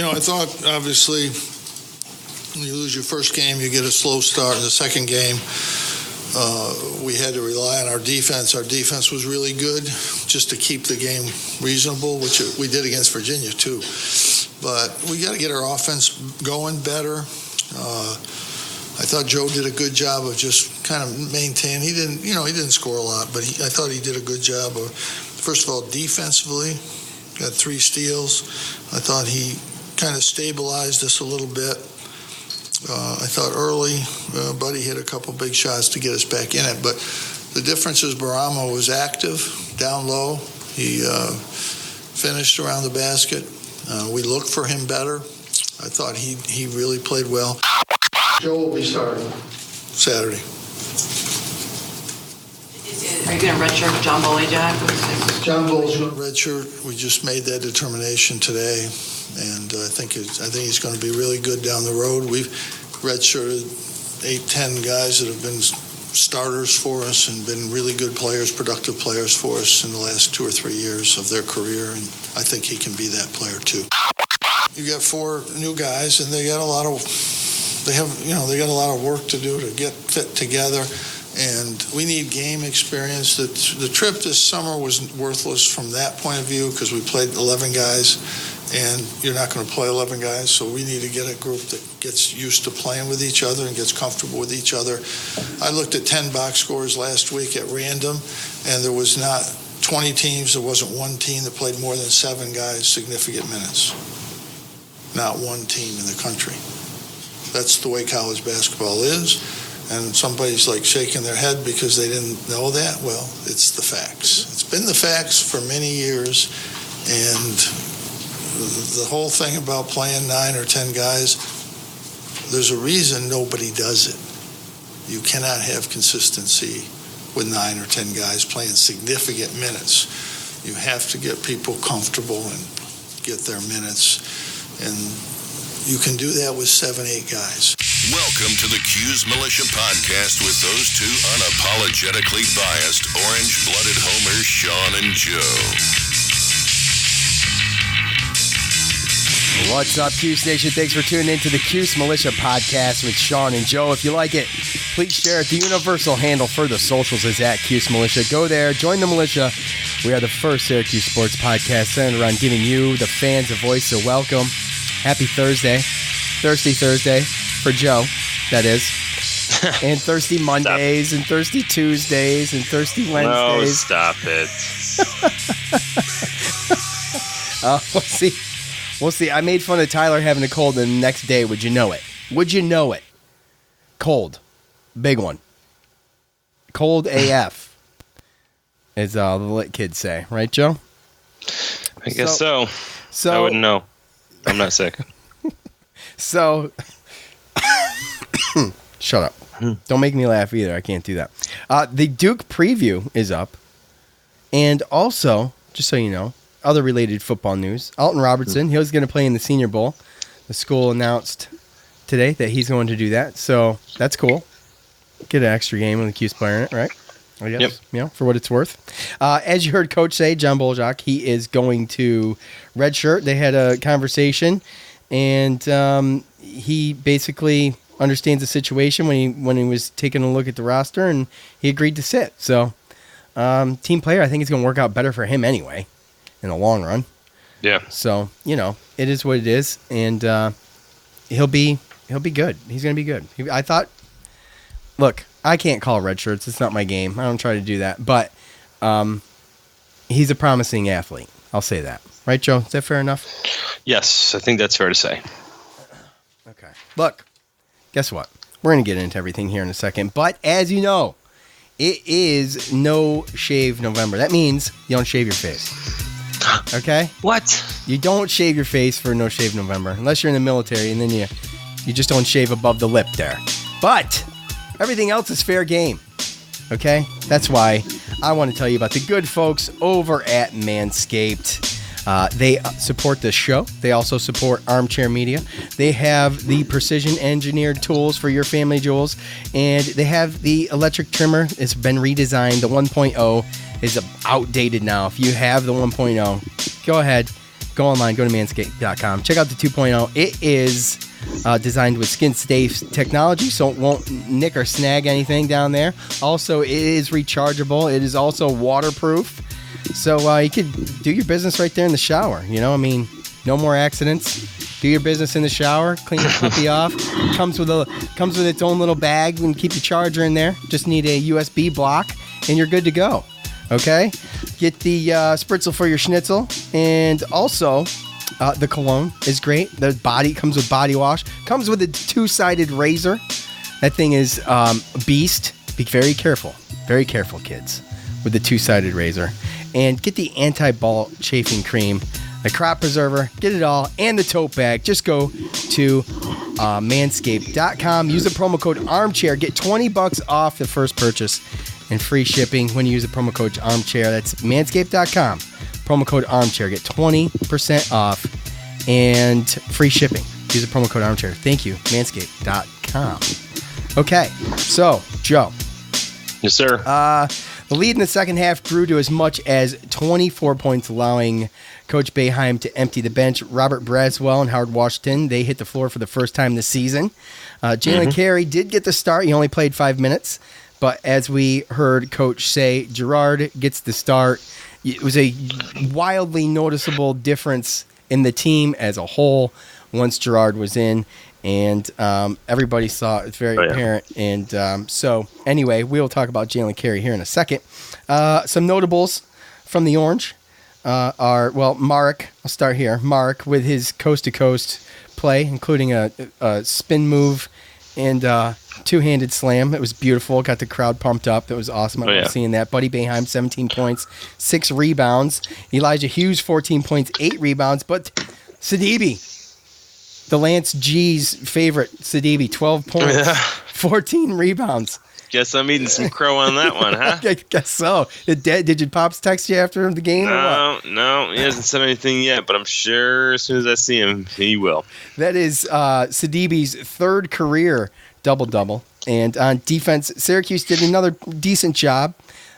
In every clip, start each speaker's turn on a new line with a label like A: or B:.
A: I thought, obviously, when you lose your first game, you get a slow start. In the second game, we had to rely on our defense. Our defense was really good just to keep the game reasonable, which we did against Virginia, too. But we got to get our offense going better. I thought Joe did a good job of just kind of maintaining. He didn't score a lot, but I thought he did a good job of, first of all, defensively. Got 3 steals. I thought he kind of stabilized us a little bit. I thought early, Buddy hit a couple big shots to get us back in it. But the difference is Barama was active, down low. He finished around the basket. We looked for him better. I thought he really played well. Joe will be starting Saturday.
B: Are you going to redshirt John Boley, Jack?
A: John Boley's going to redshirt. We just made that determination today, and I think he's going to be really good down the road. We've redshirted 8-10 guys that have been starters for us and been really good players, productive players for us in the last 2 or 3 years of their career, and I think he can be that player too. You got 4 new guys, and they got a lot of work to do to get fit together. And we need game experience. The trip this summer was worthless from that point of view because we played 11 guys, and you're not going to play 11 guys, so we need to get a group that gets used to playing with each other and gets comfortable with each other. I looked at 10 box scores last week at random, and there was not 20 teams. There wasn't one team that played more than 7 guys significant minutes. Not one team in the country. That's the way college basketball is. And somebody's like shaking their head because they didn't know that. Well, it's the facts. It's been the facts for many years. And the whole thing about playing 9 or 10 guys, there's a reason nobody does it. You cannot have consistency with 9 or 10 guys playing significant minutes. You have to get people comfortable and get their minutes. And you can do that with 7, 8 guys.
C: Welcome to the Cuse Militia Podcast with those 2 unapologetically biased, orange-blooded homers, Sean and Joe.
D: What's up, Cuse Nation? Thanks for tuning in to the Cuse Militia Podcast with Sean and Joe. If you like it, please share it. The universal handle for the socials is at Cuse Militia. Go there, join the militia. We are the first Syracuse sports podcast centered around giving you, the fans, a voice. So welcome. Happy Thursday. Thirsty Thursday. For Joe, that is. And Thirsty Mondays, and Thirsty Tuesdays, and Thirsty Wednesdays.
E: No, stop it.
D: We'll see. I made fun of Tyler having a cold, and the next day, would you know it? Would you know it? Cold. Big one. Cold AF, as the lit kids say. Right, Joe?
E: I guess so. I wouldn't know. I'm not sick.
D: So... Shut up. Don't make me laugh either. I can't do that. The Duke preview is up. And also, just so you know, other related football news. Alton Robertson, he was going to play in the Senior Bowl. The school announced today that he's going to do that. So that's cool. Get an extra game with a Cuse player in it, right? I guess, for what it's worth. As you heard Coach say, John Boljak, he is going to redshirt. They had a conversation, and he basically understands the situation when he was taking a look at the roster, and he agreed to sit. So, team player, I think it's going to work out better for him anyway in the long run.
E: Yeah.
D: So, it is what it is, and he'll be good. He's going to be good. I thought, look, I can't call red shirts. It's not my game. I don't try to do that, but he's a promising athlete. I'll say that. Right, Joe? Is that fair enough?
E: Yes, I think that's fair to say.
D: Okay. Look. Guess what? We're going to get into everything here in a second. But as you know, it is No Shave November. That means you don't shave your face. Okay?
E: What?
D: You don't shave your face for No Shave November. Unless you're in the military, and then you just don't shave above the lip there. But everything else is fair game. Okay? That's why I want to tell you about the good folks over at Manscaped. They support this show. They also support Armchair Media. They have the precision engineered tools for your family jewels, and they have the electric trimmer. It's been redesigned. The 1.0 is outdated now. If you have the 1.0, go ahead, go online, go to manscaped.com. Check out the 2.0. It is designed with skin-safe technology, so it won't nick or snag anything down there. Also, it is rechargeable. It is also waterproof. So you could do your business right there in the shower. No more accidents. Do your business in the shower. Clean the puppy off. Comes with its own little bag and keep your charger in there. Just need a USB block and you're good to go. Okay? Get the spritzel for your schnitzel, and also the cologne is great. The body comes with body wash. Comes with a 2-sided razor. That thing is a beast. Be very careful, kids, with the 2-sided razor. And get the anti-ball chafing cream, the crop preserver, get it all, and the tote bag. Just go to manscaped.com. Use the promo code armchair. Get $20 off the first purchase and free shipping when you use the promo code armchair. That's manscaped.com. Promo code armchair. Get 20% off and free shipping. Use the promo code armchair. Thank you, manscaped.com. Okay, so, Joe.
E: Yes, sir.
D: The lead in the second half grew to as much as 24 points, allowing Coach Boeheim to empty the bench. Robert Braswell and Howard Washington, they hit the floor for the first time this season. Jalen Carey did get the start. He only played 5 minutes. But as we heard Coach say, Gerard gets the start. It was a wildly noticeable difference in the team as a whole once Gerard was in. And everybody saw it. It's very apparent. And so, anyway, we'll talk about Jalen Carey here in a second. Some notables from the Orange are, Marek. I'll start here. Marek with his coast-to-coast play, including a spin move and two-handed slam. It was beautiful. Got the crowd pumped up. It was awesome. I love seeing that. Buddy Boeheim, 17 points, 6 rebounds. Elijah Hughes, 14 points, 8 rebounds. But Sidibe, the Lance G's favorite, Sidibe, 12 points, 14 rebounds.
E: Guess I'm eating some crow on that one, huh?
D: I guess so. Did your pops text you after the game?
E: No, he hasn't said anything yet, but I'm sure as soon as I see him, he will.
D: That is Sidibe's third career double-double. And on defense, Syracuse did another decent job.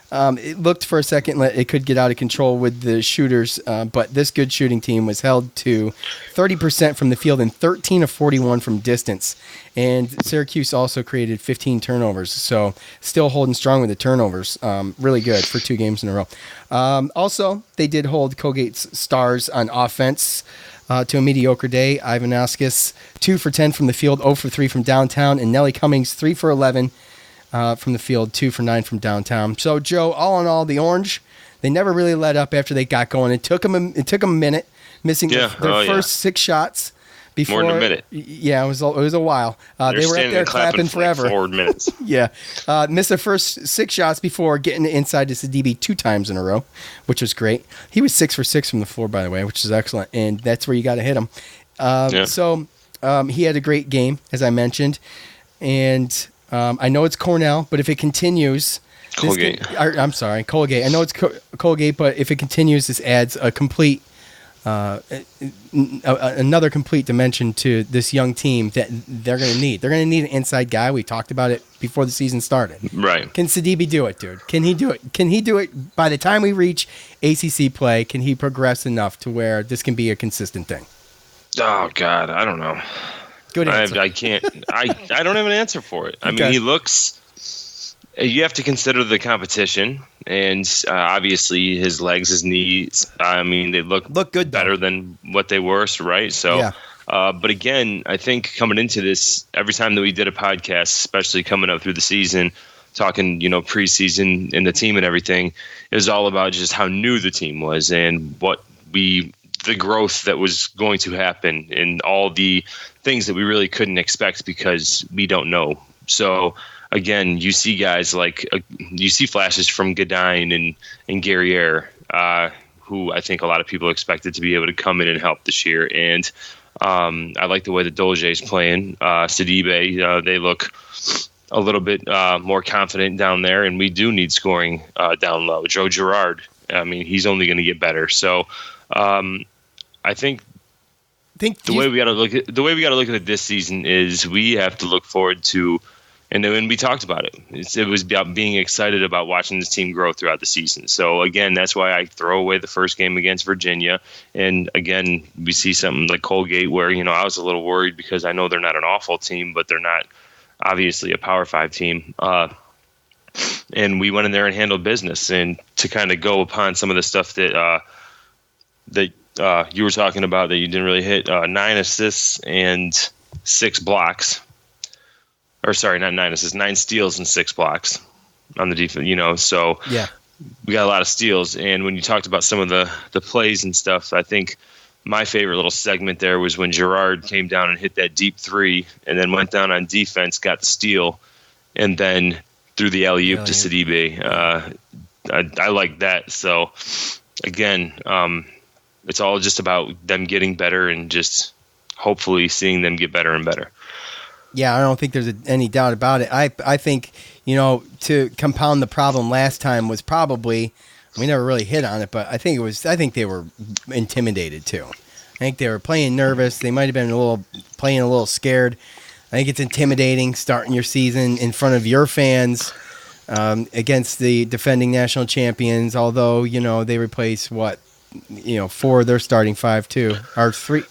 D: It looked for a second like it could get out of control with the shooters, but this good shooting team was held to 30% from the field and 13 of 41 from distance. And Syracuse also created 15 turnovers, so still holding strong with the turnovers. Really good for 2 games in a row. Also, they did hold Colgate's stars on offense to a mediocre day. Ivan Askis, 2 for 10 from the field, 0 for 3 from downtown, and Nelly Cummings, 3 for 11 from the field, 2 for 9 from downtown. So, Joe, all in all, the Orange, they never really let up after they got going. It took them a minute, missing their first 6 shots. Before,
E: more than a minute.
D: Yeah, it was a while. They were up there clapping forever.
E: Like 4 minutes.
D: Yeah. Missed their first 6 shots before getting inside to Sidibe 2 times in a row, which was great. He was 6 for 6 from the floor, by the way, which is excellent. And that's where you got to hit him. So he had a great game, as I mentioned. And I know it's Cornell, but if it continues...
E: Colgate.
D: I'm sorry, Colgate. I know it's Colgate, but if it continues, this adds a complete... another complete dimension to this young team that they're going to need. They're going to need an inside guy. We talked about it before the season started.
E: Right.
D: Can Sidibe do it, dude? Can he do it? Can he do it by the time we reach ACC play? Can he progress enough to where this can be a consistent thing?
E: Oh, God. I don't know.
D: Good answer.
E: I can't. I don't have an answer for it. I mean, he looks... You have to consider the competition, and obviously his legs, his knees. I mean, they look good, better than what they were, right? So,
D: yeah.
E: But again, I think coming into this, every time that we did a podcast, especially coming up through the season, talking, preseason and the team and everything, it was all about just how new the team was and the growth that was going to happen and all the things that we really couldn't expect because we don't know. So. Again, you see guys you see flashes from Godin and Guerriere, who I think a lot of people expected to be able to come in and help this year. And I like the way that Dolce is playing. Sidibe, they look a little bit more confident down there, and we do need scoring down low. Joe Girard, I mean, he's only going to get better. So I think the way we got to look at it this season is we have to look forward to And then we talked about it. It was about being excited about watching this team grow throughout the season. So, again, that's why I throw away the first game against Virginia. And, again, we see something like Colgate where, I was a little worried because I know they're not an awful team, but they're not obviously a Power 5 team. And we went in there and handled business. And to kind of go upon some of the stuff that you were talking about that you didn't really hit, 9 assists and 6 blocks. Or sorry, not 9 assists, 9 steals and 6 blocks on the defense, so
D: Yeah.
E: we got a lot of steals. And when you talked about some of the plays and stuff, I think my favorite little segment there was when Gerard came down and hit that deep 3 and then went down on defense, got the steal, and then threw the alley-oop to Sidibe. I like that. So, again, it's all just about them getting better and just hopefully seeing them get better and better.
D: Yeah, I don't think there's any doubt about it. I think, to compound the problem last time was probably, we never really hit on it, but I think they were intimidated too. I think they were playing nervous. They might have been playing a little scared. I think it's intimidating starting your season in front of your fans against the defending national champions, although, they replace 4 of their starting 5 too, or 3.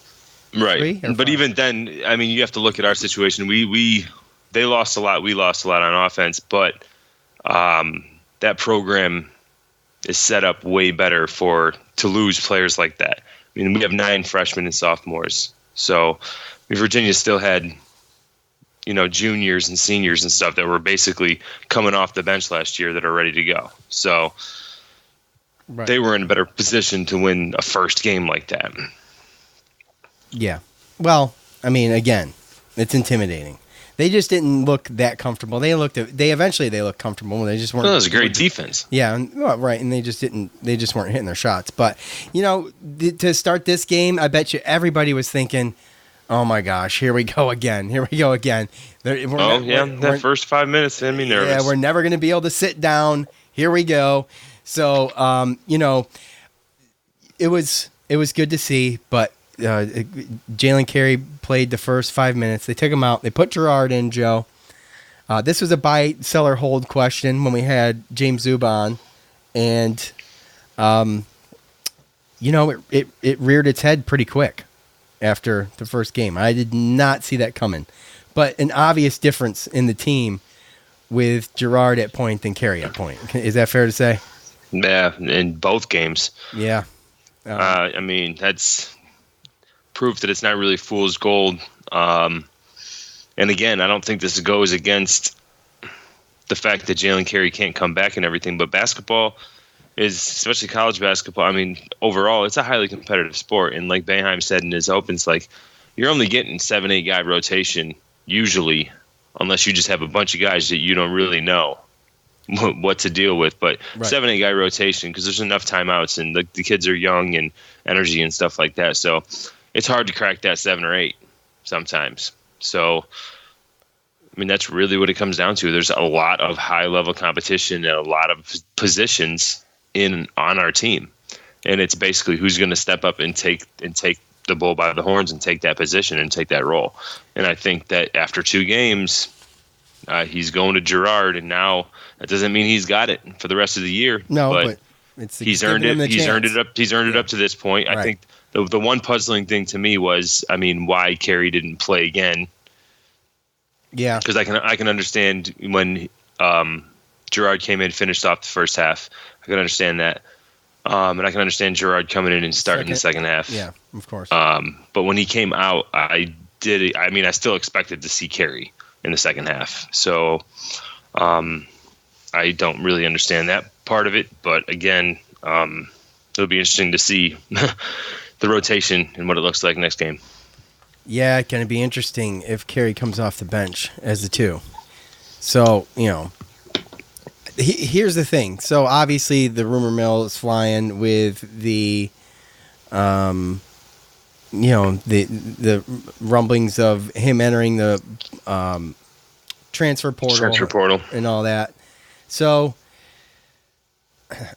E: Right, but even then, you have to look at our situation. They lost a lot. We lost a lot on offense, but that program is set up way better to lose players like that. We have 9 freshmen and sophomores, so Virginia still had juniors and seniors and stuff that were basically coming off the bench last year that are ready to go. So They were in a better position to win a first game like that.
D: Yeah. Well, again, it's intimidating. They just didn't look that comfortable. They eventually looked comfortable. They just weren't.
E: Well, that was a great defense.
D: Yeah, right. And they just weren't hitting their shots. But, to start this game, I bet you everybody was thinking, oh my gosh, here we go again.
E: That first 5 minutes made me nervous.
D: Yeah, we're never going to be able to sit down. Here we go. So, it was good to see, but Jalen Carey played the first 5 minutes. They took him out. They put Gerard in, Joe. This was a buy, sell, or hold question when we had James Zuba on. And, it reared its head pretty quick after the first game. I did not see that coming. But an obvious difference in the team with Gerard at point than Carey at point. Is that fair to say?
E: Yeah, in both games.
D: Yeah.
E: That's proof that it's not really fool's gold. And again, I don't think this goes against the fact that Jalen Carey can't come back and everything, but basketball is, especially college basketball, overall, it's a highly competitive sport. And like Boeheim said in his opens, you're only getting 7-8 guy rotation usually, unless you just have a bunch of guys that you don't really know what to deal with. But 7-8 guy rotation, because there's enough timeouts and the kids are young and energy and stuff like that. So it's hard to crack that 7 or 8 sometimes. So, that's really what it comes down to. There's a lot of high-level competition and a lot of positions on our team. And it's basically who's going to step up and take the bull by the horns and take that position and take that role. And I think that after 2 games, he's going to Gerard, and now that doesn't mean he's got it for the rest of the year.
D: No, but
E: he's earned it. He's earned it up. He's earned it up to this point.
D: Right.
E: I think the one puzzling thing to me was, why Carey didn't play again.
D: Yeah,
E: because I can understand when Gerard came in, finished off the first half. I can understand that, and I can understand Gerard coming in and starting the second half.
D: Yeah, of course.
E: But when he came out, I still expected to see Carey in the second half. So I don't really understand that part of it. But again, it'll be interesting to see the rotation and what it looks like next game.
D: Yeah, it's going to be interesting if Carey comes off the bench as the 2. So, here's the thing. So, obviously, the rumor mill is flying with the, the rumblings of him entering the transfer portal and all that. So, I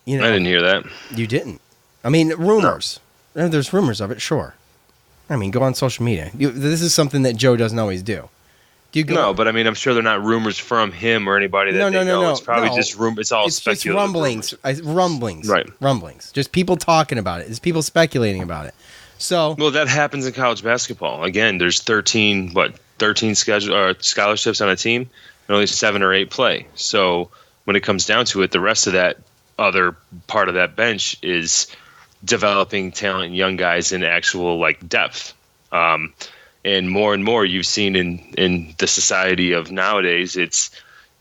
E: didn't hear that.
D: You didn't. Rumors. No. There's rumors of it, sure. Go on social media. This is something that Joe doesn't always do. Do you go?
E: No, but I mean, I'm sure they're not rumors from him or anybody that they know. It's probably just It's all
D: It's just
E: speculative.
D: rumblings. Rumblings.
E: Right.
D: Rumblings. Just people talking about it. It's people speculating about it. So.
E: Well, that happens in college basketball. Again, there's 13 scholarships on a team, and only 7 or 8 play. So when it comes down to it, the rest of that other part of that bench is developing talent and young guys in actual like depth. And more you've seen in the society of nowadays, it's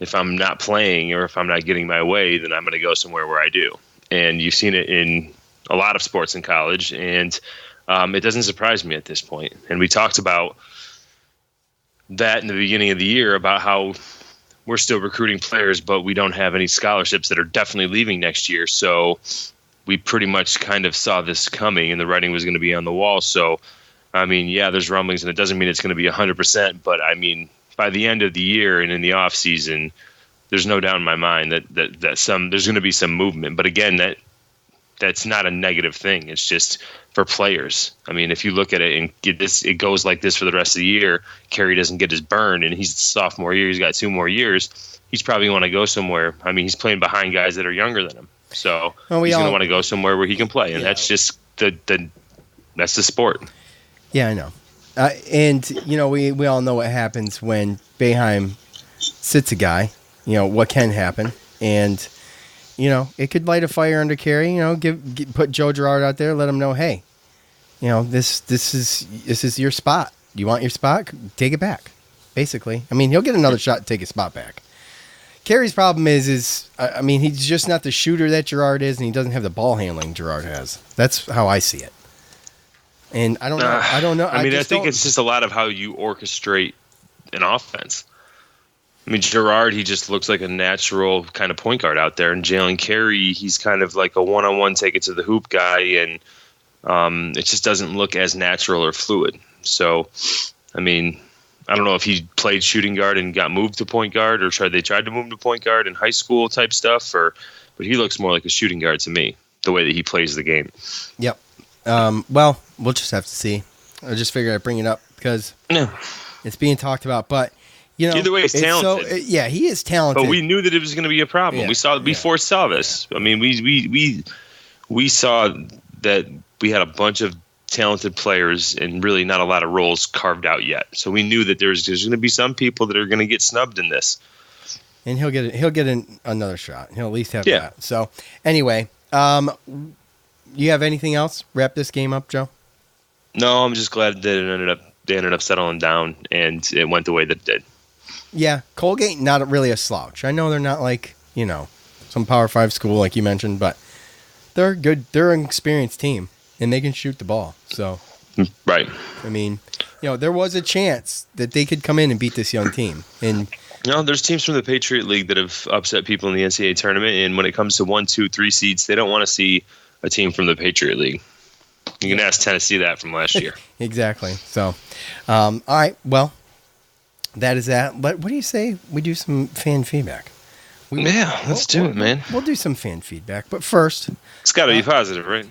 E: if I'm not playing or if I'm not getting my way, then I'm going to go somewhere where I do. And you've seen it in a lot of sports in college, and it doesn't surprise me at this point. And we talked about that in the beginning of the year about how we're still recruiting players, but we don't have any scholarships that are definitely leaving next year. So we pretty much kind of saw this coming, and the writing was going to be on the wall. So, I mean, yeah, there's rumblings, and it doesn't mean it's going to be 100%. But I mean, by the end of the year and in the off season, there's no doubt in my mind that there's going to be some movement. But again, that's not a negative thing. It's just for players. I mean, if you look at it and it goes like this for the rest of the year, Carey doesn't get his burn, and he's sophomore year. He's got 2 more years. He's probably want to go somewhere. I mean, he's playing behind guys that are younger than him. So he's going to want to go somewhere where he can play. And that's just that's the sport.
D: Yeah, I know. And, we all know what happens when Boeheim sits a guy, what can happen. And, it could light a fire under Carey, put Joe Girard out there, let him know, hey, this is your spot. You want your spot? Take it back, basically. I mean, he'll get another shot to take his spot back. Carey's problem is he's just not the shooter that Girard is, and he doesn't have the ball handling Girard has. That's how I see it. And I don't know.
E: I think it's just a lot of how you orchestrate an offense. I mean, Girard, he just looks like a natural kind of point guard out there. And Jalen Carey, he's kind of like a one-on-one take it to the hoop guy. And it just doesn't look as natural or fluid. So, I mean, I don't know if he played shooting guard and got moved to point guard, or they tried to move him to point guard in high school type stuff. But he looks more like a shooting guard to me, the way that he plays the game. Yep.
D: Well, we'll just have to see. I just figured I'd bring it up because it's being talked about. But,
E: either way, he's talented.
D: He is talented.
E: But we knew that it was going to be a problem.
D: Yeah.
E: We foresaw this. I mean, we saw that we had a bunch of talented players and really not a lot of roles carved out yet. So we knew that there's going to be some people that are going to get snubbed in this.
D: And he'll get another shot. He'll at least have that. So anyway, you have anything else? Wrap this game up, Joe?
E: No, I'm just glad that they ended up settling down and it went the way that it did.
D: Yeah, Colgate, not really a slouch. I know they're not like, some Power 5 school like you mentioned, but they're good. They're an experienced team, and they can shoot the ball. So,
E: right.
D: I mean, there was a chance that they could come in and beat this young team. And
E: there's teams from the Patriot League that have upset people in the NCAA tournament, and when it comes to 1, 2, 3 seeds, they don't want to see a team from the Patriot League. You can ask Tennessee that from last year.
D: Exactly. So, all right. Well, that is that. But what do you say we do some fan feedback?
E: Let's do it, man.
D: We'll do some fan feedback. But first,
E: it's got to be positive, right?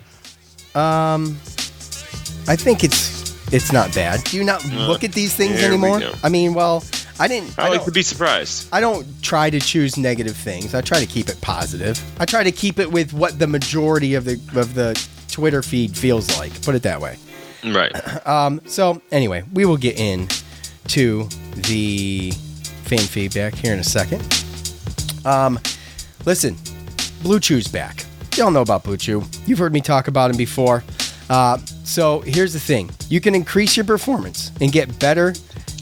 D: I think it's not bad. Do you not look at these things anymore? I mean, well, I didn't.
E: I like to be surprised.
D: I don't try to choose negative things. I try to keep it positive. I try to keep it with what the majority of the Twitter feed feels like. Put it that way.
E: Right.
D: So anyway, we will get into the fan feedback here in a second. Listen, Blue Chew's back. Y'all know about Blue Chew. You've heard me talk about him before. So here's the thing. You can increase your performance and get better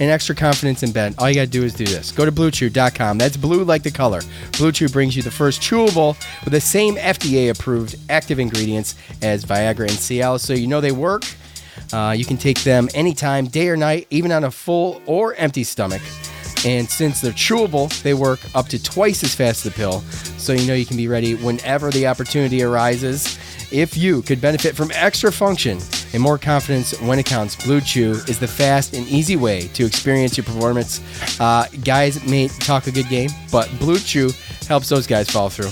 D: and extra confidence in bed. All you got to do is do this. Go to BlueChew.com. That's blue like the color. Blue Chew brings you the first chewable with the same FDA-approved active ingredients as Viagra and Cialis, so you know they work. You can take them anytime, day or night, even on a full or empty stomach. And since they're chewable, they work up to twice as fast as the pill, so you know you can be ready whenever the opportunity arises. If you could benefit from extra function and more confidence when it counts, Blue Chew is the fast and easy way to experience your performance. Guys may talk a good game, but Blue Chew helps those guys follow through.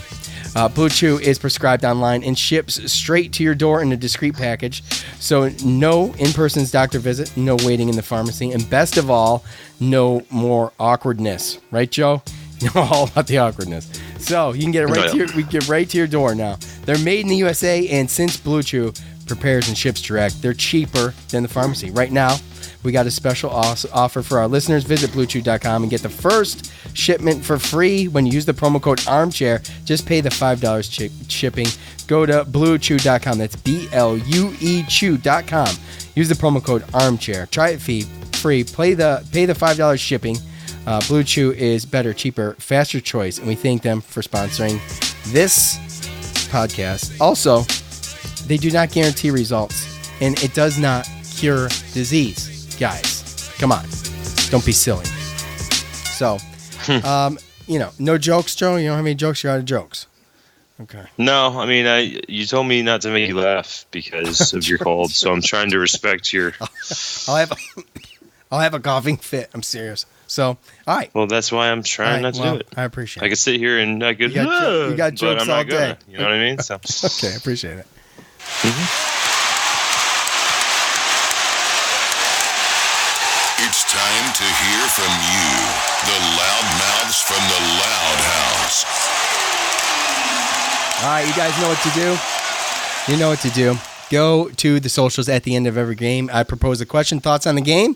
D: Blue Chew is prescribed online and ships straight to your door in a discreet package. So no in-person doctor visit, no waiting in the pharmacy, and best of all, no more awkwardness. Right, Joe? You know all about the awkwardness. So you can get it we get right to your door now. They're made in the USA, and since Blue Chew prepares and ships direct, they're cheaper than the pharmacy. Right now, we got a special offer for our listeners. Visit BlueChew.com and get the first shipment for free when you use the promo code ARMCHAIR. Just pay the $5 shipping. Go to BlueChew.com. That's BLUE Chew.com. Use the promo code ARMCHAIR. Try it free. Pay the $5 shipping. Blue Chew is better, cheaper, faster choice, and we thank them for sponsoring this podcast. Also, they do not guarantee results, and it does not cure disease. Guys, come on. Don't be silly. So, no jokes, Joe? You don't have any jokes? You're out of jokes. Okay.
E: No, I mean, you told me not to make you laugh because of your cold, so I'm trying to respect your...
D: I'll have a coughing fit. I'm serious. So, all right.
E: Well, that's why I'm trying not to do it.
D: I appreciate it.
E: I could sit here and I could...
D: You got jokes
E: but I'm not
D: all day.
E: gonna, you know what I mean? So.
D: Okay, I appreciate it.
C: It's time to hear from you, the loudmouths from the Loud House.
D: All right, you guys know what to do. You know what to do. Go to the socials at the end of every game. I propose a question. Thoughts on the game?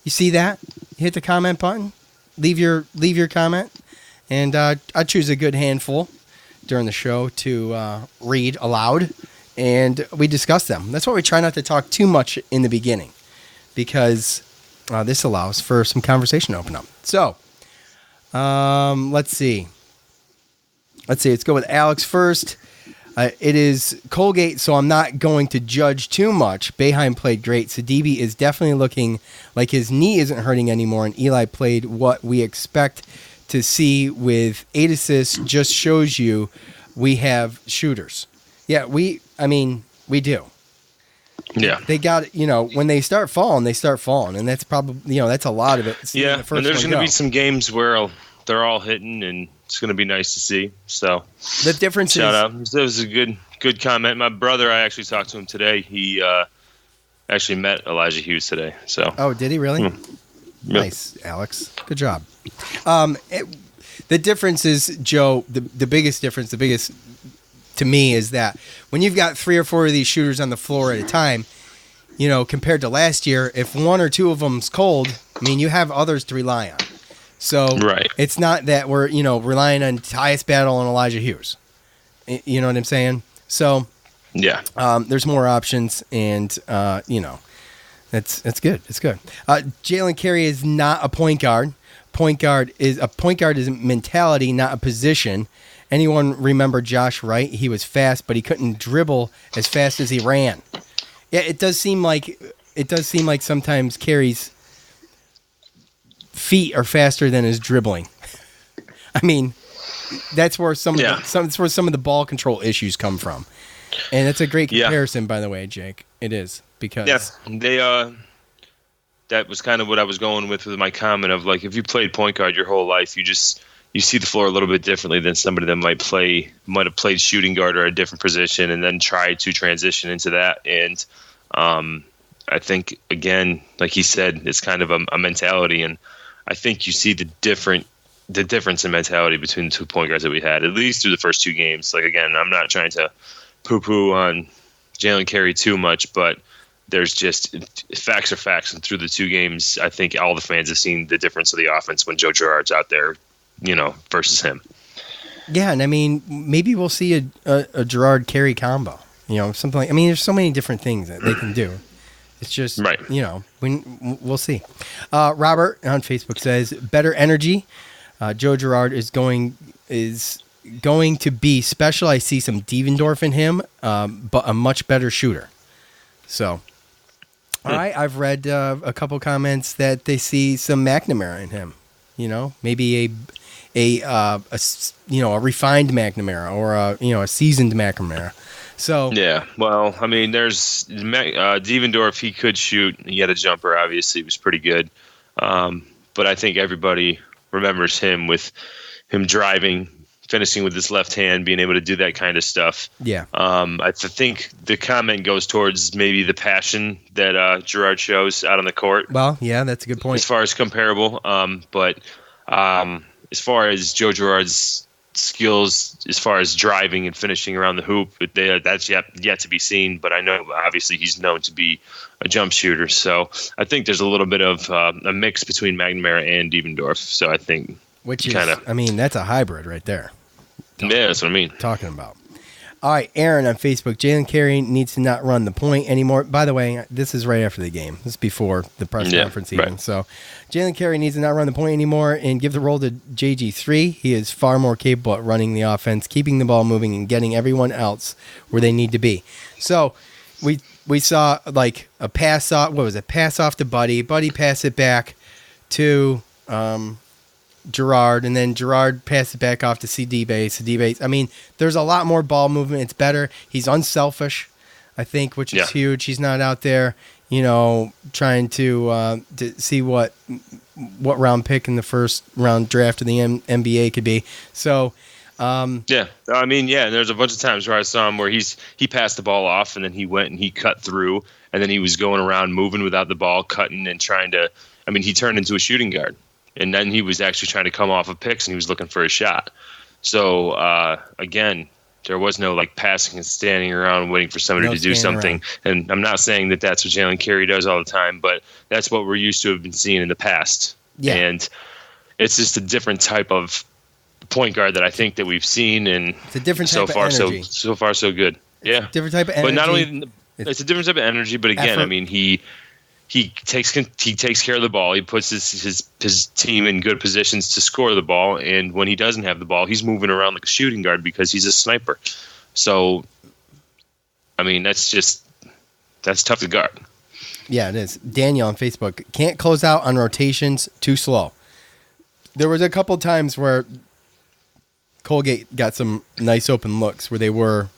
D: You see that? You hit the comment button. Leave your comment, and I choose a good handful during the show to read aloud, and we discuss them. That's why we try not to talk too much in the beginning, because this allows for some conversation to open up. So, let's see. Let's go with Alex first. It is Colgate, so I'm not going to judge too much. Boeheim played great. Sidibe is definitely looking like his knee isn't hurting anymore, and Eli played what we expect to see with 8 assists. Just shows you we have shooters. Yeah, we do.
E: Yeah.
D: They got, when they start falling, and that's probably, that's a lot of it.
E: Yeah, and there's going to be some games where they're all hitting, and it's going to be nice to see. So
D: the difference
E: shout out. That was a good comment. My brother, I actually talked to him today. He actually met Elijah Hughes today. So.
D: Oh, did he really?
E: Yep.
D: Nice, Alex. Good job. The difference is, Joe, the biggest difference, to me, is that when you've got 3 or 4 of these shooters on the floor at a time, compared to last year, if 1 or 2 of them's cold, you have others to rely on. So
E: right.
D: It's not that we're, relying on Tyus Battle and Elijah Hughes. You know what I'm saying? So
E: yeah,
D: there's more options, and that's good. It's good. Jalen Carey is not a point guard. Point guard is a mentality, not a position. Anyone remember Josh Wright? He was fast, but he couldn't dribble as fast as he ran. Yeah, it does seem like sometimes Carey's feet are faster than his dribbling. That's where some of the ball control issues come from. And it's a great comparison, by the way, Jake. It is, because
E: they that was kind of what I was going with my comment of, like, if you played point guard your whole life, you see the floor a little bit differently than somebody that might have played shooting guard or a different position and then tried to transition into that. And I think, again, like he said, it's kind of a mentality, and I think you see the difference in mentality between the 2 point guards that we had, at least through the first 2 games. Like, again, I'm not trying to poo-poo on Jalen Carey too much, but there's just facts are facts. And through the 2 games, I think all the fans have seen the difference of the offense when Joe Girard's out there, versus him.
D: Yeah, and maybe we'll see a Girard Carey combo. Something like. There's so many different things that they can do. It's just,
E: right.
D: We'll see. Robert on Facebook says, better energy. Joe Girard is going to be special. I see some Devendorf in him, but a much better shooter. So, all right. I've read a couple comments that they see some McNamara in him. Maybe a refined McNamara, or a seasoned McNamara. So
E: yeah, well, there's Devendorf. He could shoot. He had a jumper. Obviously, he was pretty good. But I think everybody remembers him with him driving finishing with his left hand, being able to do that kind of stuff.
D: Yeah.
E: I think the comment goes towards maybe the passion that Gerard shows out on the court.
D: Well, yeah, that's a good point.
E: As far as comparable, but as far as Joe Girard's skills, as far as driving and finishing around the hoop, that's yet to be seen. But I know obviously he's known to be a jump shooter, so I think there's a little bit of a mix between McNamara and Devendorf. So I think,
D: which is, I mean, that's a hybrid right there.
E: Yeah, that's what I mean.
D: Talking about. All right, Aaron on Facebook. Jalen Carey needs to not run the point anymore. By the way, this is right after the game. This is before the press conference even. Right. So Jalen Carey needs to not run the point anymore and give the role to JG3. He is far more capable at running the offense, keeping the ball moving, and getting everyone else where they need to be. So we saw like a pass off. What was it? Pass off to Buddy. Buddy passed it back to Gerard, and then Gerard passed it back off to CD Bates. I mean, there's a lot more ball movement. It's better. He's unselfish, I think, which is huge. He's not out there, trying to see what round pick in the first round draft of the NBA could be. So,
E: yeah, I mean, yeah. And there's a bunch of times where I saw him where he passed the ball off, and then he went and he cut through, and then he was going around moving without the ball, cutting and trying to. I mean, he turned into a shooting guard. And then he was actually trying to come off of picks, and he was looking for a shot. So, again, there was no, like, passing and standing around waiting for somebody to do something. Around. And I'm not saying that that's what Jalen Carey does all the time, but that's what we're used to have been seeing in the past. Yeah. And it's just a different type of point guard that I think that we've seen. And
D: it's a different type of energy.
E: So far, so good. Yeah.
D: Different type of energy.
E: But not only it's a different type of energy, but again, effort. I mean, he takes care of the ball. He puts his team in good positions to score the ball, and when he doesn't have the ball, he's moving around like a shooting guard because he's a sniper. So, I mean, that's tough to guard.
D: Yeah, it is. Daniel on Facebook, can't close out on rotations, too slow. There was a couple times where Colgate got some nice open looks where they were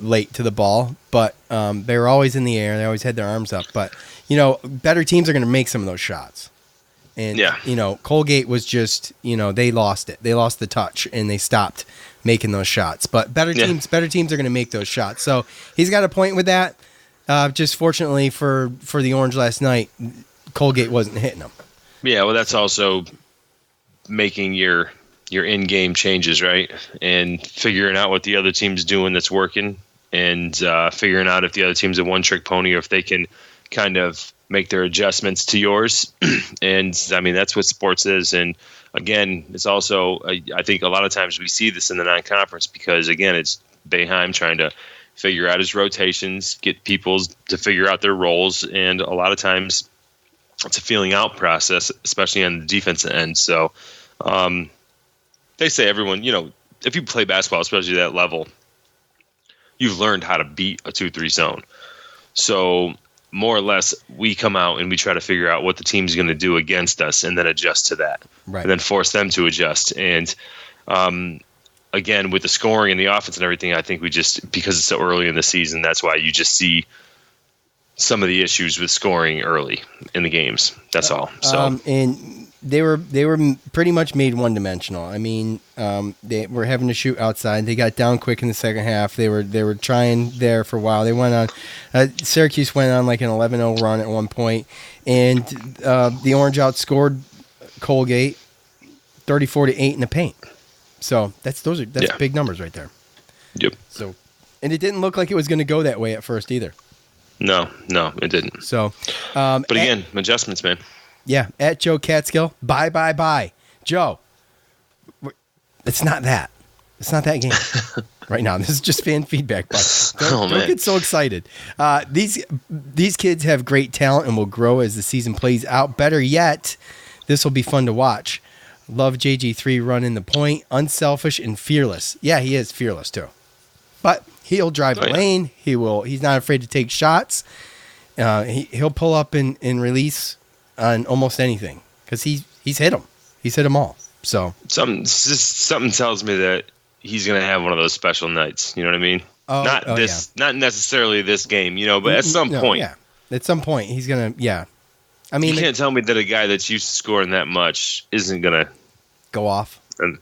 D: late to the ball, but they were always in the air. They always had their arms up. But, better teams are going to make some of those shots. And, Colgate was just, they lost it. They lost the touch, and they stopped making those shots. But better teams are going to make those shots. So he's got a point with that. Just fortunately for the Orange last night, Colgate wasn't hitting them. Yeah,
E: well, that's also making your in-game changes, right? And figuring out what the other team's doing that's working, and figuring out if the other team's a one-trick pony or if they can kind of make their adjustments to yours. And, I mean, that's what sports is. And, again, it's also, I think a lot of times we see this in the non-conference because, again, it's Boeheim trying to figure out his rotations, get people to figure out their roles, and a lot of times it's a feeling out process, especially on the defensive end. So, they say everyone, if you play basketball, especially at that level, you've learned how to beat a 2-3 zone. So more or less, we come out and we try to figure out what the team's going to do against us and then adjust to that. Right. And then force them to adjust. And again, with the scoring and the offense and everything, I think we just, because it's so early in the season, that's why you just see some of the issues with scoring early in the games. That's all. So
D: and they were pretty much made one-dimensional. I mean, they were having to shoot outside. They got down quick in the second half. They were trying there for a while. They went on. Syracuse went on like an 11-0 run at one point, and the Orange outscored Colgate 34-8 in the paint. So that's big numbers right there.
E: Yep.
D: So, and it didn't look like it was going to go that way at first either.
E: No, it didn't.
D: So,
E: but again, adjustments, man.
D: Yeah, at Joe Catskill. Bye. Joe, it's not that. It's not that game right now. This is just fan feedback. But don't get so excited. These kids have great talent and will grow as the season plays out. Better yet, this will be fun to watch. Love JG3 running the point. Unselfish and fearless. Yeah, he is fearless too. But he'll drive the lane. He's not afraid to take shots. He'll pull up and release on almost anything because he's hit them. He's hit them all. So something tells me that he's going to have one of those special nights. You know what I mean? Not necessarily this game, but at some point. Yeah, at some point he's going to. Yeah, I mean,
E: you can't tell me that a guy that's used to scoring that much isn't going to
D: go off.
E: And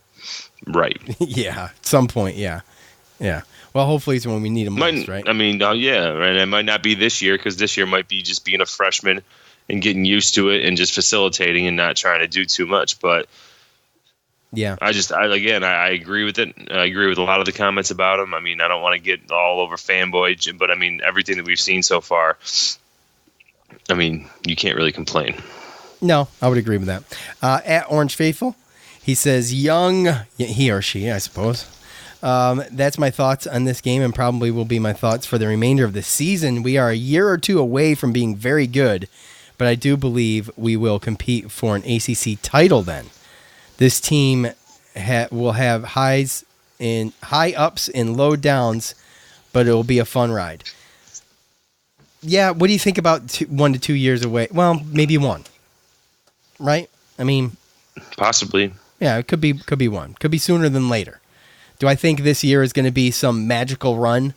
E: right.
D: Yeah, at some point, yeah. Well, hopefully it's when we need them most, right?
E: I mean, yeah, right. It might not be this year because this year might be just being a freshman and getting used to it and just facilitating and not trying to do too much. But
D: Yeah.
E: I agree with it. I agree with a lot of the comments about him. I mean, I don't want to get all over fanboy, but I mean, everything that we've seen so far, I mean, you can't really complain.
D: No, I would agree with that. At Orange Faithful, he says, young, he or she, I suppose. That's my thoughts on this game and probably will be my thoughts for the remainder of the season. We are a year or two away from being very good, but I do believe we will compete for an ACC title then. This team will have high ups and low downs, but it will be a fun ride. Yeah, what do you think about 1 to 2 years away? Well, maybe one, right? I mean,
E: possibly.
D: Yeah, it could be one. Could be sooner than later. Do I think this year is going to be some magical run?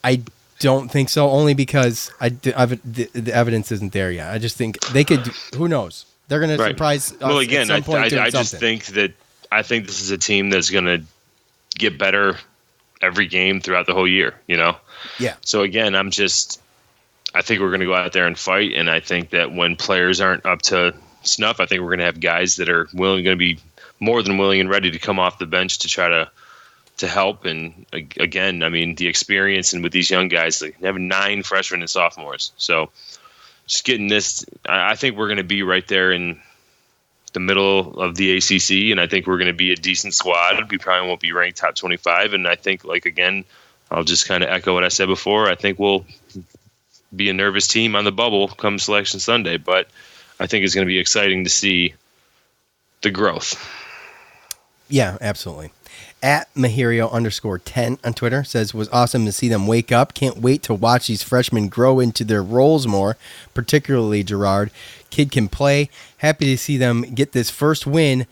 D: I don't think so, only because the evidence isn't there yet. I just think they could. Who knows? They're going to surprise us.
E: Well, again,
D: at some point
E: I just think this is a team that's going to get better every game throughout the whole year. You know.
D: Yeah.
E: So again, I think we're going to go out there and fight, and I think that when players aren't up to snuff, I think we're going to have guys that are going to be more than willing and ready to come off the bench to try to help. And again, I mean, the experience and with these young guys, like, they have 9 freshmen and sophomores. So just getting this, I think we're going to be right there in the middle of the ACC, and I think we're going to be a decent squad. We probably won't be ranked top 25, and I think, like, again, I'll just kind of echo what I said before. I think we'll be a nervous team on the bubble come Selection Sunday, but I think it's going to be exciting to see the growth.
D: Yeah, absolutely. At Mahirio_10 on Twitter says, was awesome to see them wake up. Can't wait to watch these freshmen grow into their roles more, particularly Gerard. Kid can play. Happy to see them get this first win.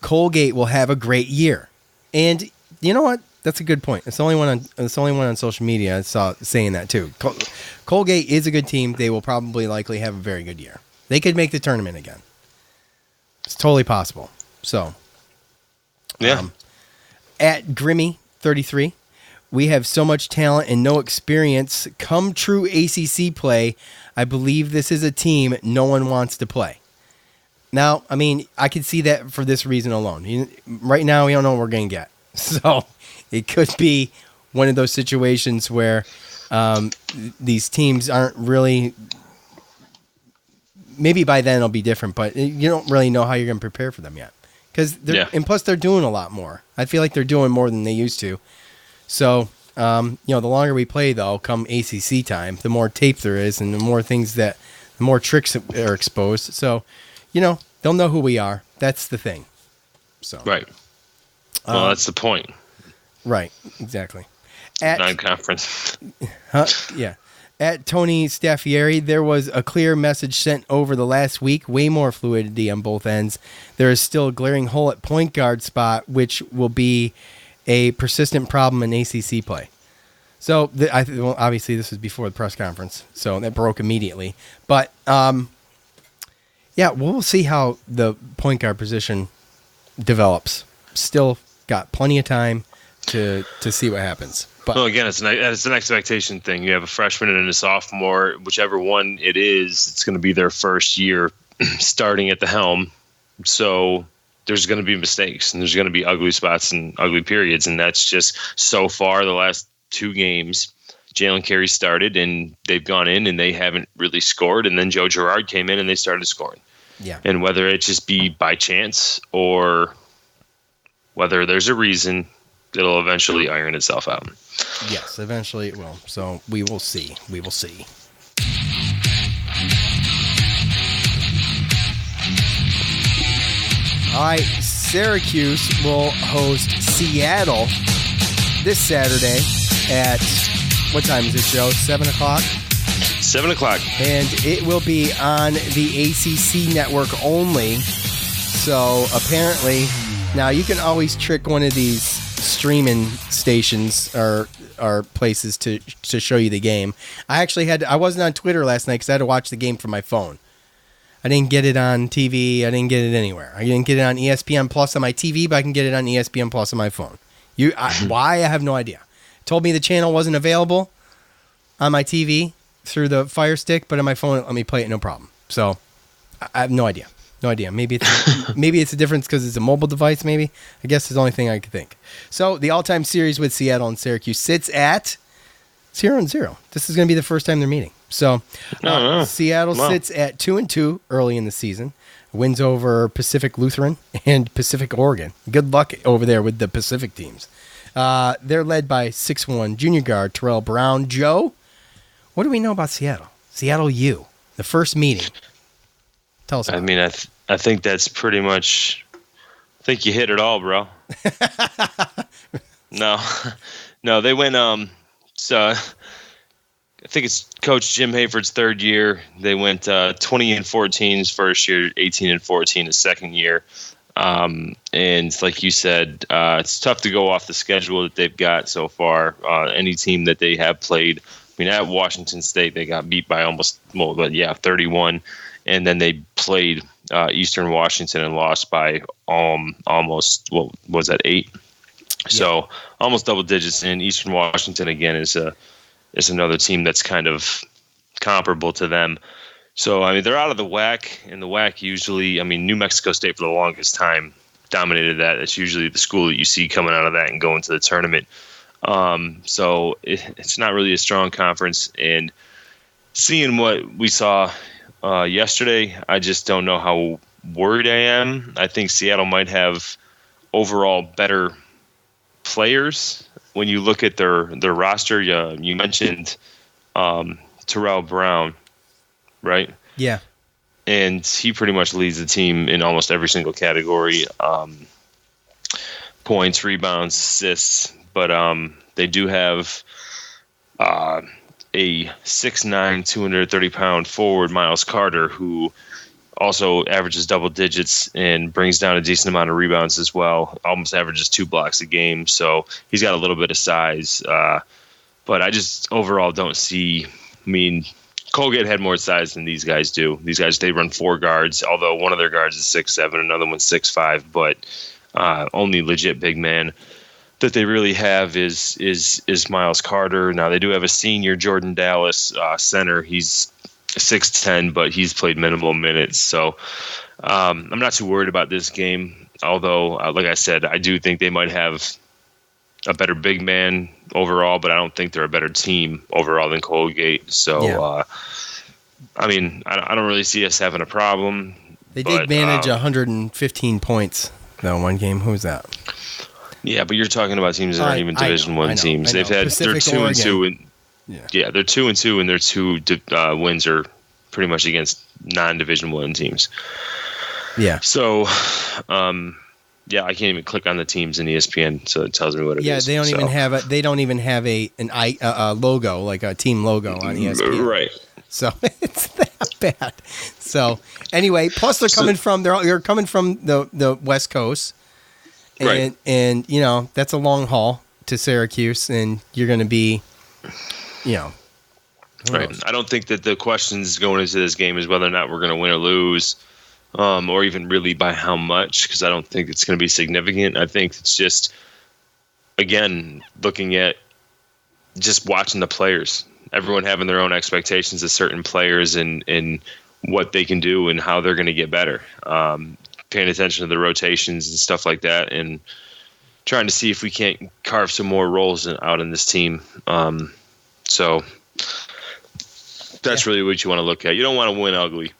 D: Colgate will have a great year. And you know what? That's a good point. It's the only one on social media I saw saying that too. Colgate is a good team. They will probably likely have a very good year. They could make the tournament again. It's totally possible. So,
E: yeah.
D: At Grimmy33, we have so much talent and no experience. Come true ACC play. I believe this is a team no one wants to play. Now, I mean, I can see that for this reason alone. Right now, we don't know what we're going to get. So, it could be one of those situations where these teams aren't really... Maybe by then it'll be different, but you don't really know how you're going to prepare for them yet. And plus they're doing a lot more. I feel like they're doing more than they used to. So, the longer we play, though, come ACC time, the more tape there is and the more tricks are exposed. So, they'll know who we are. That's the thing. So
E: Right. Well, that's the point.
D: Right. Exactly.
E: Non-conference.
D: Yeah. At Tony Staffieri, there was a clear message sent over the last week, way more fluidity on both ends. There is still a glaring hole at point guard spot, which will be a persistent problem in ACC play. So, obviously, this was before the press conference, so that broke immediately. But, we'll see how the point guard position develops. Still got plenty of time to see what happens. But,
E: well, again, it's an expectation thing. You have a freshman and a sophomore, whichever one it is, it's going to be their first year starting at the helm. So there's going to be mistakes and there's going to be ugly spots and ugly periods. And that's just so far the last 2 games. Jalen Carey started and they've gone in and they haven't really scored. And then Joe Girard came in and they started scoring.
D: Yeah.
E: And whether it just be by chance or whether there's a reason, it'll eventually iron itself out.
D: Yes, eventually it will. So we will see. We will see. All right, Syracuse will host Seattle this Saturday at, what time is it, Joe? 7 o'clock?
E: 7 o'clock.
D: And it will be on the ACC network only. So apparently, now you can always trick one of these streaming stations or places to show you the game. I wasn't on Twitter last night because I had to watch the game from my phone. I didn't get it on TV. I didn't get it anywhere. I didn't get it on ESPN Plus on my TV, but I can get it on ESPN Plus on my phone. Why? I have no idea. Told me the channel wasn't available on my TV through the Fire Stick, but on my phone, let me play it, no problem. So I have no idea. No idea. Maybe it's a difference because it's a mobile device. Maybe I guess it's the only thing I could think. So the all-time series with Seattle and Syracuse sits at 0-0. This is going to be the first time they're meeting. So Seattle sits at 2-2 early in the season. Wins over Pacific Lutheran and Pacific Oregon. Good luck over there with the Pacific teams. They're led by 6'1" junior guard Terrell Brown. Joe, what do we know about Seattle? Seattle U, the first meeting. Tell us.
E: I mean, I think that's pretty much. I think you hit it all, bro. No, they went. So I think it's Coach Jim Hayford's third year. They went 20-14 his first year, 18-14 his second year. And like you said, it's tough to go off the schedule that they've got so far. Any team that they have played, I mean, at Washington State, they got beat by 31. And then they played Eastern Washington and lost by almost, what was that, 8? Yeah. So almost double digits. And Eastern Washington, again, is another team that's kind of comparable to them. So, I mean, they're out of the WAC, and the WAC usually, I mean, New Mexico State for the longest time dominated that. It's usually the school that you see coming out of that and going to the tournament. So it's not really a strong conference. And seeing what we saw yesterday, I just don't know how worried I am. I think Seattle might have overall better players. When you look at their roster, you mentioned Terrell Brown, right?
D: Yeah.
E: And he pretty much leads the team in almost every single category. Points, rebounds, assists. But they do have a 6'9", 230-pound forward, Miles Carter, who also averages double digits and brings down a decent amount of rebounds as well. Almost averages 2 blocks a game. So he's got a little bit of size. But I just overall don't see, I mean, Colgate had more size than these guys do. These guys, they run 4 guards, although one of their guards is 6'7", another one's 6'5", but only legit big man that they really have is Miles Carter. Now they do have a senior, Jordan Dallas, center. He's 6'10", but he's played minimal minutes. So I'm not too worried about this game, although, like I said, I do think they might have a better big man overall, but I don't think they're a better team overall than Colgate. So, yeah. I mean, I don't really see us having a problem.
D: They did manage 115 points, though, one game. Who was that?
E: Yeah, but you're talking about teams that aren't even Division I teams. They've had
D: Pacific,
E: they're 2-2, and
D: yeah,
E: they're 2-2, and their 2 wins are pretty much against non-Division I teams.
D: Yeah.
E: So, yeah, I can't even click on the teams in ESPN, so it tells me what it is.
D: Yeah, they don't even have a logo, like a team logo on ESPN.
E: Right.
D: So it's that bad. So anyway, plus they're coming from the West Coast. And,
E: right.
D: And you know, that's a long haul to Syracuse, and you're going to be, you know.
E: Right. I don't think that the questions going into this game is whether or not we're going to win or lose, or even really by how much, because I don't think it's going to be significant. I think it's just, again, looking at just watching the players. Everyone having their own expectations of certain players and what they can do and how they're going to get better. Paying attention to the rotations and stuff like that, and trying to see if we can't carve some more roles out in this team. So that's really what you want to look at. You don't want to win ugly.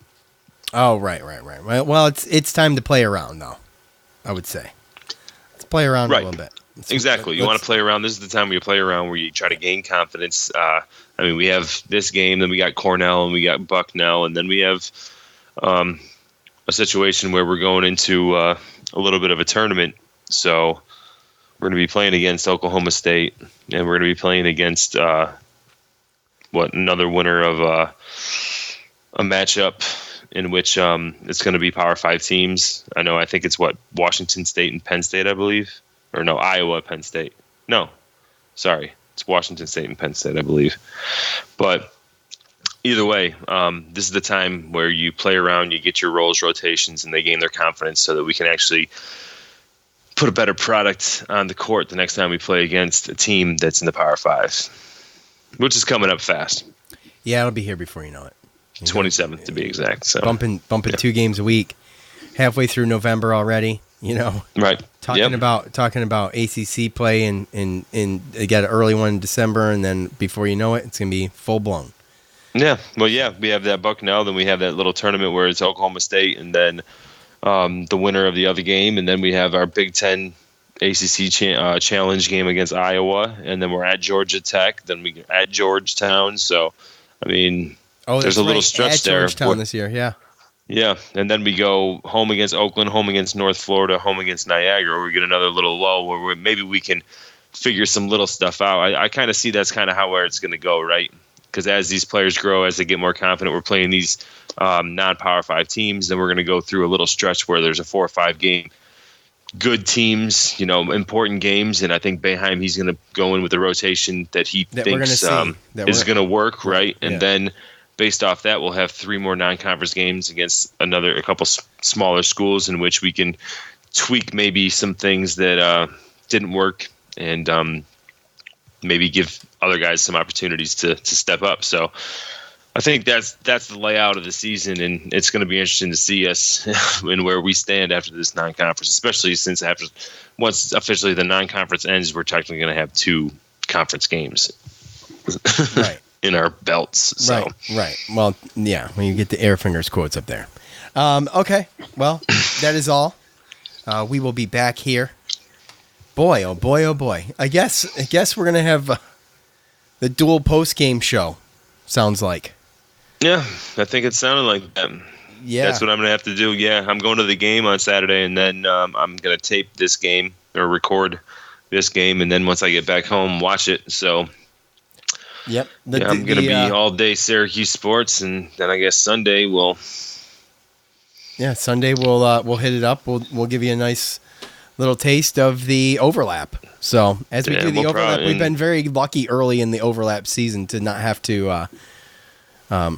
D: Oh, right. Well, it's time to play around, though, I would say. Let's play around a little bit.
E: Exactly. You want to play around. This is the time where you play around, where you try to gain confidence. I mean, we have this game, then we got Cornell, and we got Bucknell, and then we have a situation where we're going into a little bit of a tournament. So we're going to be playing against Oklahoma State, and we're going to be playing against another winner of a matchup in which it's going to be Power 5 teams. I think it's Washington State and Penn State, I believe. Or no, Iowa, Penn State. No, sorry. It's Washington State and Penn State, I believe. But either way, this is the time where you play around, you get your roles, rotations, and they gain their confidence so that we can actually put a better product on the court the next time we play against a team that's in the Power Fives, which is coming up fast.
D: Yeah, it'll be here before you know it.
E: 27th to be exact. So
D: bumping 2 games a week, halfway through November already.
E: Right.
D: Talking about ACC play and they got an early one in December, and then before you know it, it's gonna be full blown.
E: Yeah. Well, yeah, we have that Bucknell, then we have that little tournament where it's Oklahoma State, and then the winner of the other game, and then we have our Big Ten ACC challenge game against Iowa, and then we're at Georgia Tech, then we at Georgetown. So, I mean, there's a little stretch
D: at
E: there.
D: Georgetown this year, yeah.
E: Yeah, and then we go home against Oakland, home against North Florida, home against Niagara, where we get another little lull where maybe we can figure some little stuff out. I kind of see that's kind of where it's going to go, right? Because as these players grow, as they get more confident, we're playing these non-Power 5 teams, then we're going to go through a little stretch where there's a 4 or 5 game good teams, important games, and I think Boeheim, he's going to go in with the rotation that he thinks is going to work, right?
D: Yeah.
E: And then based off that, we'll have 3 more non-conference games against a couple smaller schools in which we can tweak maybe some things that didn't work and maybe give other guys some opportunities to step up. So I think that's the layout of the season, and it's going to be interesting to see us and where we stand after this non-conference, especially since once officially the non-conference ends, we're technically going to have 2 conference games.
D: Right.
E: In our belts. So.
D: Right. Well, yeah, when you get the air fingers quotes up there. Okay. Well, that is all. We will be back here. Boy, oh boy, oh boy. I guess we're going to have the dual post-game show, sounds like.
E: Yeah, I think it sounded like that.
D: Yeah.
E: That's what I'm going to have to do. Yeah, I'm going to the game on Saturday, and then I'm going to tape this game or record this game, and then once I get back home, watch it. So...
D: Yep.
E: I'm going to be all day Syracuse sports, and then I guess Sunday we'll.
D: Yeah, Sunday we'll hit it up. We'll give you a nice little taste of the overlap. So as we do the overlap, we've been very lucky early in the overlap season to not have to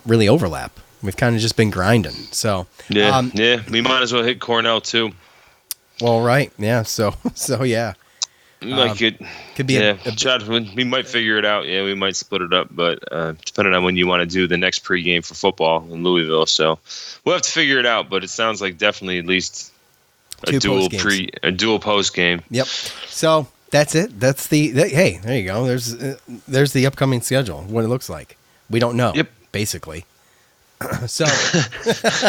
D: really overlap. We've kind of just been grinding. So
E: yeah, we might as well hit Cornell too.
D: Well, right, yeah. So yeah.
E: Could be we might figure it out. Yeah, we might split it up, but depending on when you want to do the next pregame for football in Louisville, so we'll have to figure it out. But it sounds like definitely at least a dual post game.
D: Yep. So that's it. That's hey, there you go. There's the upcoming schedule. What it looks like. We don't know. Yep. Basically. So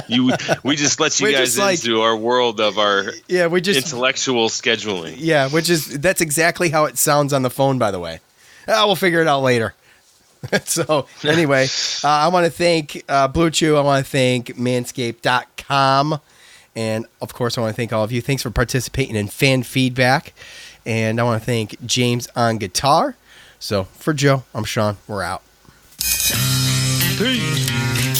E: we just let you guys into our world of our intellectual scheduling.
D: Yeah, that's exactly how it sounds on the phone, by the way. We'll figure it out later. So anyway, I want to thank Blue Chew. I want to thank manscaped.com. And of course, I want to thank all of you. Thanks for participating in fan feedback. And I want to thank James on guitar. So for Joe, I'm Sean. We're out.
E: Peace.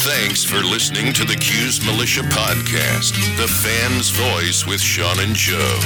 C: Thanks for listening to the Cuse Militia Podcast, the fan's voice with Sean and Joe.